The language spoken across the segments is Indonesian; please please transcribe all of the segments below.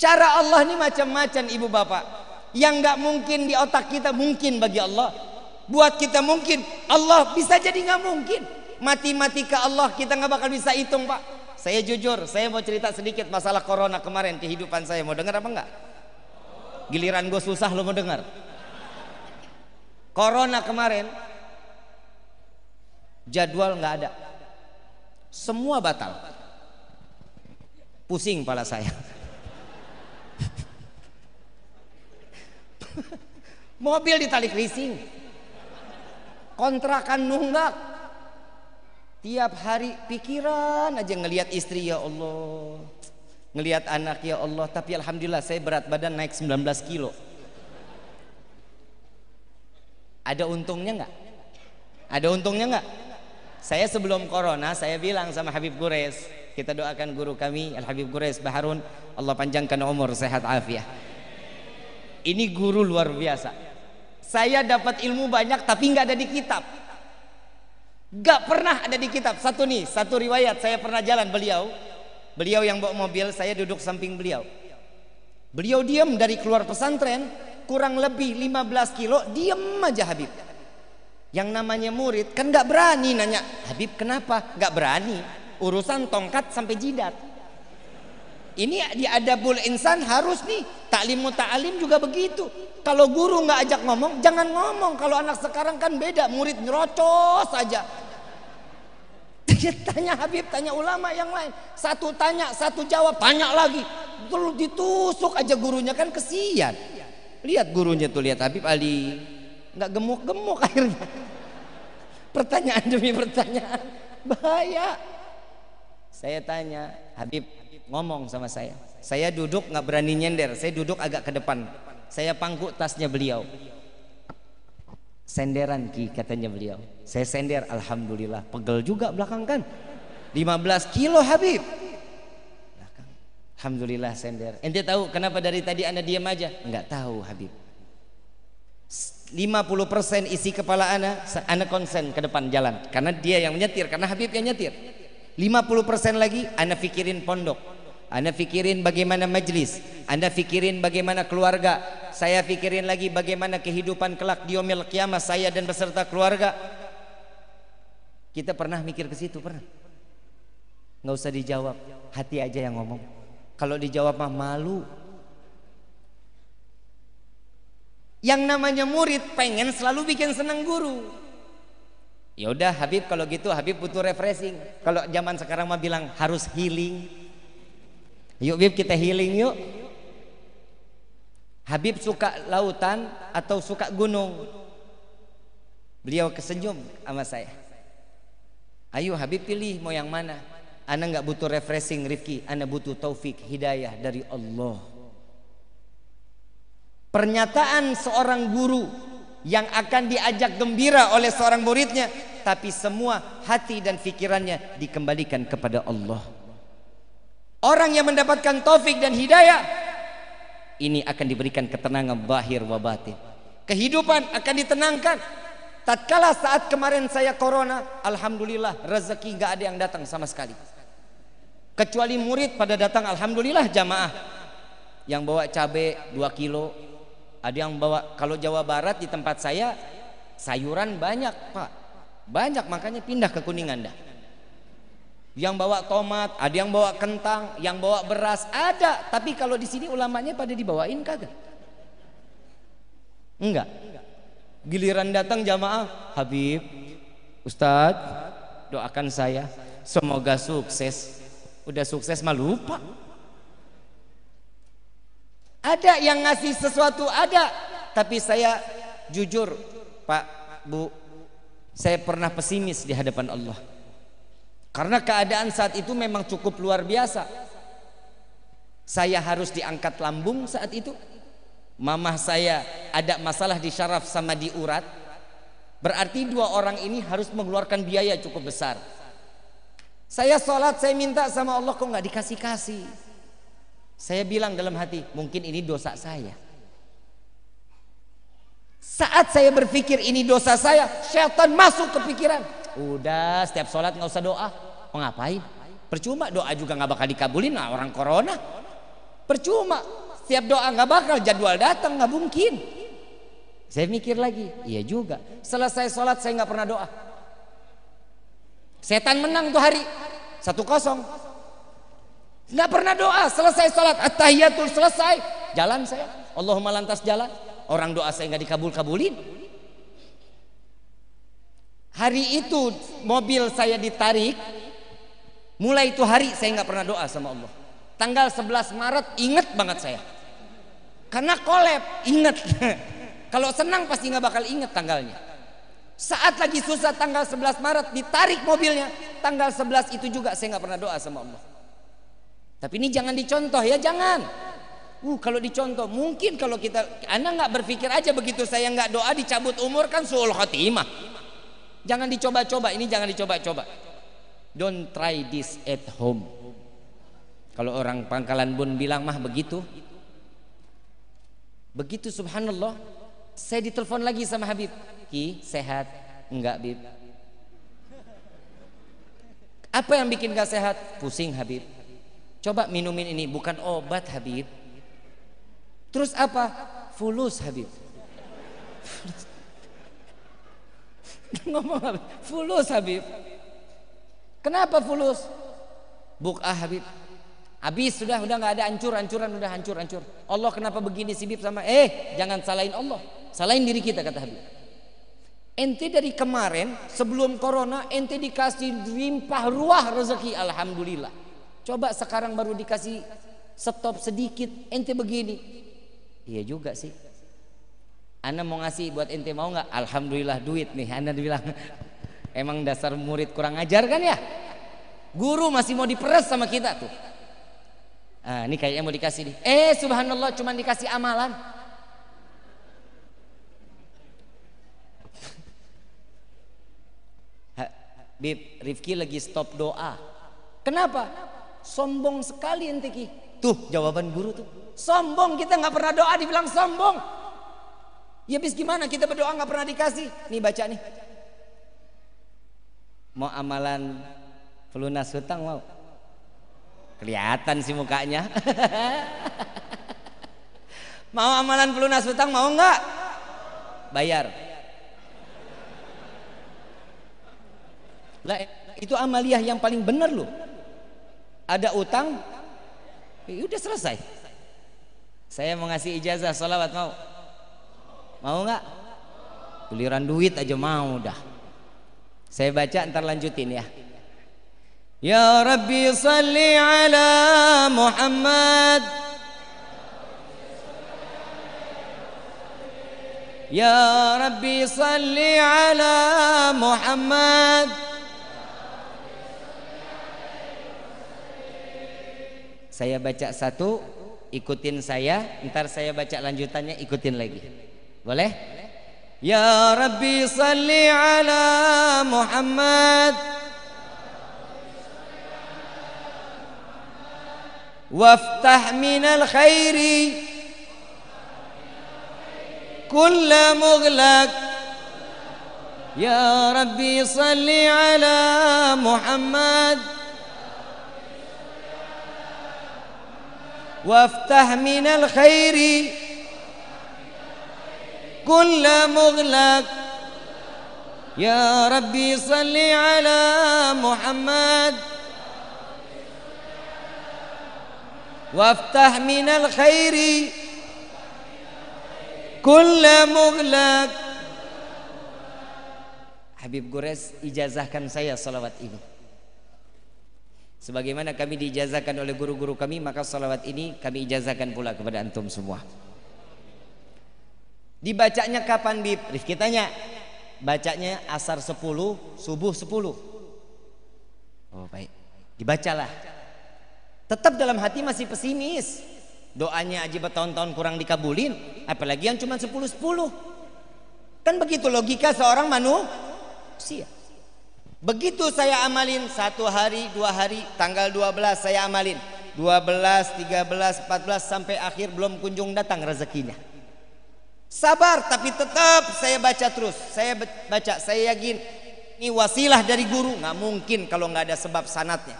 Cara Allah ini macam-macam ibu bapak. Yang nggak mungkin di otak kita mungkin bagi Allah. Buat kita mungkin, Allah bisa jadi nggak mungkin. Mati-mati ke Allah kita nggak bakal bisa hitung pak. Saya jujur, saya mau cerita sedikit masalah corona kemarin kehidupan saya. Mau dengar apa enggak? Giliran gue susah lo mau dengar. Corona kemarin jadwal nggak ada, semua batal. Pusing kepala saya. Mobil ditalik leasing, kontrakan nunggak, tiap hari pikiran aja ngelihat istri ya Allah, ngelihat anak ya Allah. Tapi alhamdulillah saya berat badan naik 19 kilo. Ada untungnya nggak? Ada untungnya nggak? Saya sebelum corona saya bilang sama Habib Gures, kita doakan guru kami Al Habib Gures Baharun, Allah panjangkan umur sehat afiah. Ini guru luar biasa. Saya dapat ilmu banyak tapi nggak ada di kitab. Nggak pernah ada di kitab. Satu riwayat saya pernah jalan beliau yang bawa mobil, saya duduk samping beliau. Beliau diam dari keluar pesantren kurang lebih 15 kilo, diam aja Habib. Yang namanya murid kan nggak berani nanya, Habib kenapa? Nggak berani. Urusan tongkat sampai jidat. Ini di adabul insan harus nih. Taklim muta'alim juga begitu. Kalau guru nggak ajak ngomong, jangan ngomong. Kalau anak sekarang kan beda, murid nyerocos aja. Tanya Habib, tanya ulama yang lain. Satu tanya, satu jawab, tanya lagi. Terus ditusuk aja gurunya, kan kesian. Lihat gurunya tuh, lihat Habib Ali, nggak gemuk-gemuk akhirnya. Pertanyaan demi pertanyaan, bahaya. Saya tanya, Habib ngomong sama saya. Saya duduk nggak berani nyender, saya duduk agak ke depan. Saya pangku tasnya beliau. Senderan Ki katanya beliau. Saya sender, alhamdulillah. Pegel juga belakang kan. 15 kilo Habib. Belakang. Alhamdulillah sender. Ente tahu kenapa dari tadi Anda diam aja? Enggak tahu Habib. 50% isi kepala Anda konsen ke depan jalan. Karena dia yang menyetir, karena Habib yang nyetir. 50% lagi Anda pikirin pondok. Anda pikirin bagaimana majlis, Anda pikirin bagaimana keluarga, saya pikirin lagi bagaimana kehidupan kelak di yaumil qiyamah saya dan beserta keluarga. Kita pernah mikir ke situ? Pernah? Nggak usah dijawab, hati aja yang ngomong. Kalau dijawab mah malu. Yang namanya murid pengen selalu bikin senang guru. Ya udah Habib, kalau gitu Habib butuh refreshing. Kalau zaman sekarang mah bilang harus healing. Yuk Habib kita healing yuk. Habib suka lautan atau suka gunung? Beliau kesenyum sama saya. Ayo Habib pilih mau yang mana. Ana nggak butuh refreshing Rifki, ana butuh taufik hidayah dari Allah. Pernyataan seorang guru yang akan diajak gembira oleh seorang muridnya, tapi semua hati dan pikirannya dikembalikan kepada Allah. Orang yang mendapatkan taufik dan hidayah ini akan diberikan ketenangan zahir wa batin. Kehidupan akan ditenangkan. Tatkala saat kemarin saya corona, alhamdulillah rezeki nggak ada yang datang sama sekali. Kecuali murid pada datang, alhamdulillah jamaah. Yang bawa cabai 2 kilo, ada yang bawa, kalau Jawa Barat di tempat saya sayuran banyak Pak, banyak, makanya pindah ke Kuningan dah. Yang bawa tomat, ada yang bawa kentang, yang bawa beras ada. Tapi kalau di sini ulamanya pada dibawain kagak? Enggak. Giliran datang jamaah, Habib, Ustadz, doakan saya semoga sukses. Udah sukses mah lupa. Ada yang ngasih sesuatu, ada. Tapi saya jujur Pak, Bu, saya pernah pesimis di hadapan Allah. Karena keadaan saat itu memang cukup luar biasa. Saya harus diangkat lambung saat itu. Mamah saya ada masalah di syaraf sama di urat. Berarti 2 orang ini harus mengeluarkan biaya cukup besar. Saya sholat, saya minta sama Allah, kok nggak dikasih-kasih. Saya bilang dalam hati, mungkin ini dosa saya. Saat saya berpikir ini dosa saya, syaitan masuk ke pikiran. Udah setiap sholat nggak usah doa. Mau ngapain? Percuma, doa juga nggak bakal dikabulin. Nah, orang corona. Percuma. Setiap doa nggak bakal jadwal datang, nggak mungkin. Saya mikir lagi, iya juga. Selesai sholat saya nggak pernah doa. Setan menang tuh hari 1-0. Nggak pernah doa. Selesai sholat at-tahiyatul selesai, jalan saya. Allahumma lantas jalan. Orang doa saya nggak dikabul-kabulin. Hari itu mobil saya ditarik. Mulai itu hari saya nggak pernah doa sama Allah. Tanggal 11 Maret inget banget saya. Karena kolab inget. Kalau senang pasti nggak bakal inget tanggalnya. Saat lagi susah tanggal 11 Maret ditarik mobilnya, tanggal 11 itu juga saya nggak pernah doa sama Allah. Tapi ini jangan dicontoh ya, jangan. Kalau dicontoh mungkin kalau kita, Anda nggak berpikir aja begitu saya nggak doa dicabut umur kan suul khotimah. Jangan dicoba-coba, ini jangan dicoba-coba. Don't try this at home. Kalau orang Pangkalan Bun bilang mah begitu. Begitu subhanallah. Saya ditelepon lagi sama Habib. Ki, sehat? Enggak, Bib. Apa yang bikin gak sehat? Pusing, Habib. Coba minumin ini, bukan obat, Habib. Terus apa? Fulus, Habib. Ngomong Habib, fulus, Habib. Kenapa fulus? Buk'ah, Habib. Habis sudah nggak ada, hancuran udah hancur. Allah kenapa begini sih Bib sama? Jangan salahin Allah, salahin diri kita, kata Habib. Ente dari kemarin sebelum corona ente dikasih limpah ruah rezeki, alhamdulillah. Coba sekarang baru dikasih stop sedikit, ente begini. Iya juga sih. Ana mau ngasih buat ente, mau nggak? Alhamdulillah duit nih. Ana bilang emang dasar murid kurang ajar kan ya? Guru masih mau diperes sama kita tuh. Ini kayaknya mau dikasih nih. Subhanallah cuman dikasih amalan. Bib, Rifki lagi stop doa. Kenapa? Sombong sekali ente Ki. Tuh jawaban guru tuh. Sombong, kita nggak pernah doa dibilang sombong. Ya bis gimana kita berdoa nggak pernah dikasih? Nih baca nih. Mau amalan pelunas hutang mau? Kelihatan sih mukanya. Mau amalan pelunas hutang mau nggak? Bayar. Lah itu amaliyah yang paling benar loh. Ada utang, udah selesai. Saya mau ngasih ijazah sholawat mau? Mau nggak? Giliran duit aja mau dah. Saya baca ntar lanjutin ya. Ya Rabbi salli ala Muhammad. Ya Rabbi salli ala Muhammad. Saya baca satu, ikutin saya, ntar saya baca lanjutannya, ikutin lagi. Boleh? Ya Rabbi salli ala Muhammad. Waftah minal khairi kulla mughlaq. Ya Rabbi salli ala Muhammad. وافتح من الخير كل مغلق يا ربي صل على محمد وافتح من الخير كل مغلق. Habib Gores ijazahkan saya salawat ini. Sebagaimana kami diijazahkan oleh guru-guru kami, maka salawat ini kami ijazahkan pula kepada antum semua. Dibacanya kapan Bib? Rifki tanya. Bacanya asar 10, subuh 10. Oh baik, dibacalah. Tetap dalam hati masih pesimis. Doanya aja bertahun-tahun kurang dikabulin, apalagi yang cuma 10-10. Kan begitu logika seorang manusia. Begitu saya amalin 1 hari, 2 hari, tanggal 12 saya amalin 12, 13, 14 sampai akhir belum kunjung datang rezekinya. Sabar, tapi tetap saya baca terus. Saya baca, saya yakin ini wasilah dari guru. Nggak mungkin kalau nggak ada sebab sanatnya.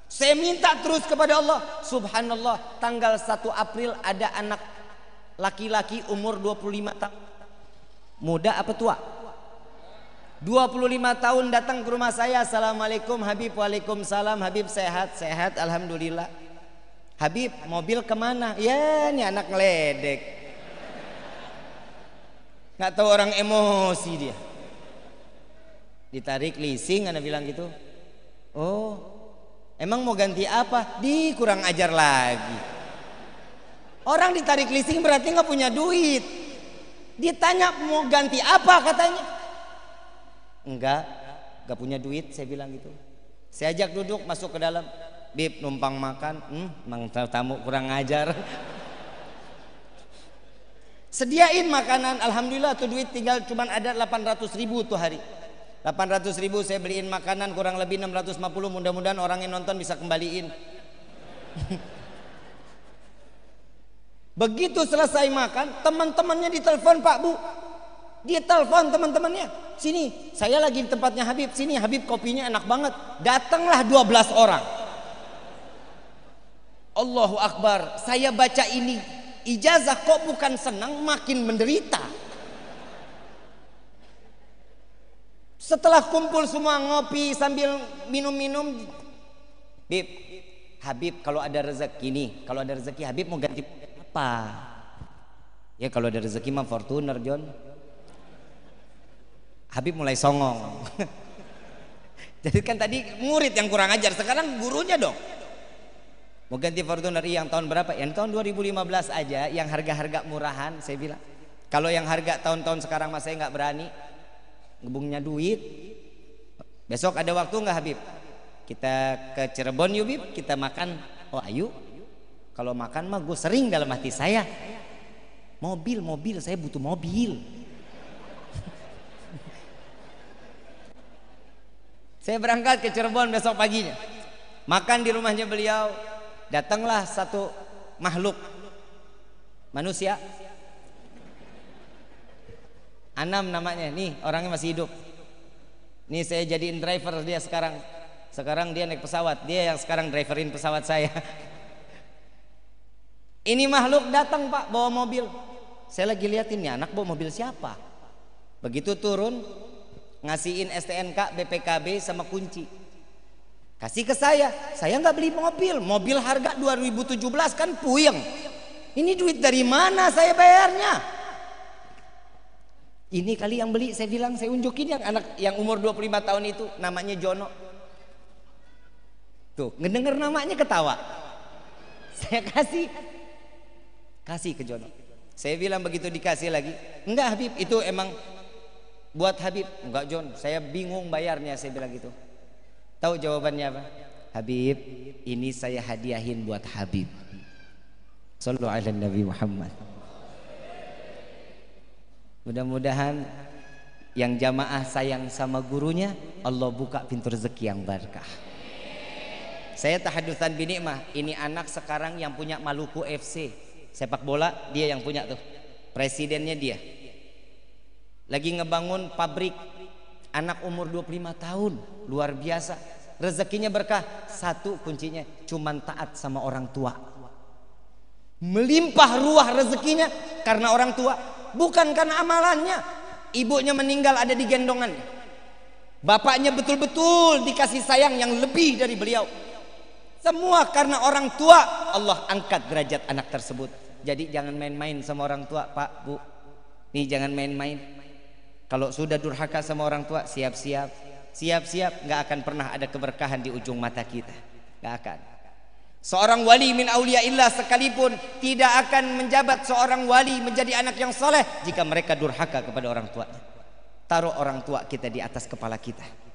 Saya minta terus kepada Allah. Subhanallah, tanggal 1 April ada anak laki-laki umur 25 tahun. Muda apa tua? 25 tahun datang ke rumah saya. Assalamualaikum Habib. Waalaikumsalam Habib. Sehat? Sehat alhamdulillah. Habib, mobil kemana? Ya, ini anak ngeledek. Nggak tahu orang emosi dia. Ditarik leasing, anak bilang gitu. Oh, emang mau ganti apa? Kurang ajar lagi. Orang ditarik leasing berarti nggak punya duit. Ditanya mau ganti apa katanya. Enggak punya duit, saya bilang gitu. Saya ajak duduk, masuk ke dalam. Bib, numpang makan. Emang tamu kurang ajar. Sediain makanan, alhamdulillah tuh duit tinggal cuman ada 800.000 tuh hari. 800.000 saya beliin makanan, kurang lebih 650. Mudah-mudahan orang yang nonton bisa kembaliin. Begitu selesai makan, teman-temannya ditelepon, Pak Bu. Dia telepon teman-temannya, sini saya lagi di tempatnya Habib, sini Habib kopinya enak banget. Datanglah 12 orang. Allahu Akbar. Saya baca ini ijazah kok bukan senang, makin menderita. Setelah kumpul semua ngopi sambil minum-minum, Bib, Habib kalau ada rezeki nih, kalau ada rezeki Habib mau ganti apa? Ya kalau ada rezeki mah Fortuner, John. Habib mulai songong. Jadi kan tadi murid yang kurang ajar, sekarang gurunya dong. Mau ganti Fortuner yang tahun berapa? Yang tahun 2015 aja, yang harga-harga murahan. Saya bilang, kalau yang harga tahun-tahun sekarang mas saya nggak berani, ngebungnya duit. Besok ada waktu nggak Habib? Kita ke Cirebon yuk Bib, kita makan. Oh ayo. Kalau makan mah gue sering dalam hati saya. Mobil, saya butuh mobil. Saya berangkat ke Cirebon besok paginya. Makan di rumahnya beliau. Datanglah satu makhluk manusia, Anam namanya. Nih orangnya masih hidup. Nih saya jadiin driver dia sekarang. Sekarang dia naik pesawat. Dia yang sekarang driverin pesawat saya. Ini makhluk datang Pak bawa mobil. Saya lagi liatin nih anak bawa mobil siapa. Begitu turun ngasihin STNK, BPKB sama kunci. Kasih ke saya nggak beli mobil harga 2017 kan puyeng. Ini duit dari mana saya bayarnya? Ini kali yang beli, saya bilang, saya unjukin yang anak yang umur 25 tahun itu, namanya Jono. Tuh, ngedenger namanya ketawa. Saya kasih ke Jono. Saya bilang begitu dikasih lagi, enggak Habib, itu emang buat Habib. Enggak Jon, saya bingung bayarnya, saya bilang gitu. Tahu jawabannya apa? Habib, ini saya hadiahin buat Habib. Sallu ala Nabi Muhammad. Mudah-mudahan yang jamaah sayang sama gurunya, Allah buka pintu rezeki yang berkah. Saya tahadutsan binikmah. Ini anak sekarang yang punya Maluku FC sepak bola, dia yang punya tuh. Presidennya dia. Lagi ngebangun pabrik. Anak umur 25 tahun, luar biasa. Rezekinya berkah. Satu kuncinya, cuman taat sama orang tua. Melimpah ruah rezekinya karena orang tua, bukan karena amalannya. Ibunya meninggal ada di gendongannya. Bapaknya betul-betul dikasih sayang yang lebih dari beliau. Semua karena orang tua, Allah angkat derajat anak tersebut. Jadi jangan main-main sama orang tua, Pak, Bu. Nih jangan main-main. Kalau sudah durhaka sama orang tua, siap-siap, nggak akan pernah ada keberkahan di ujung mata kita, nggak akan. Seorang wali min auliyaillah sekalipun tidak akan menjabat seorang wali menjadi anak yang soleh jika mereka durhaka kepada orang tuanya. Taruh orang tua kita di atas kepala kita.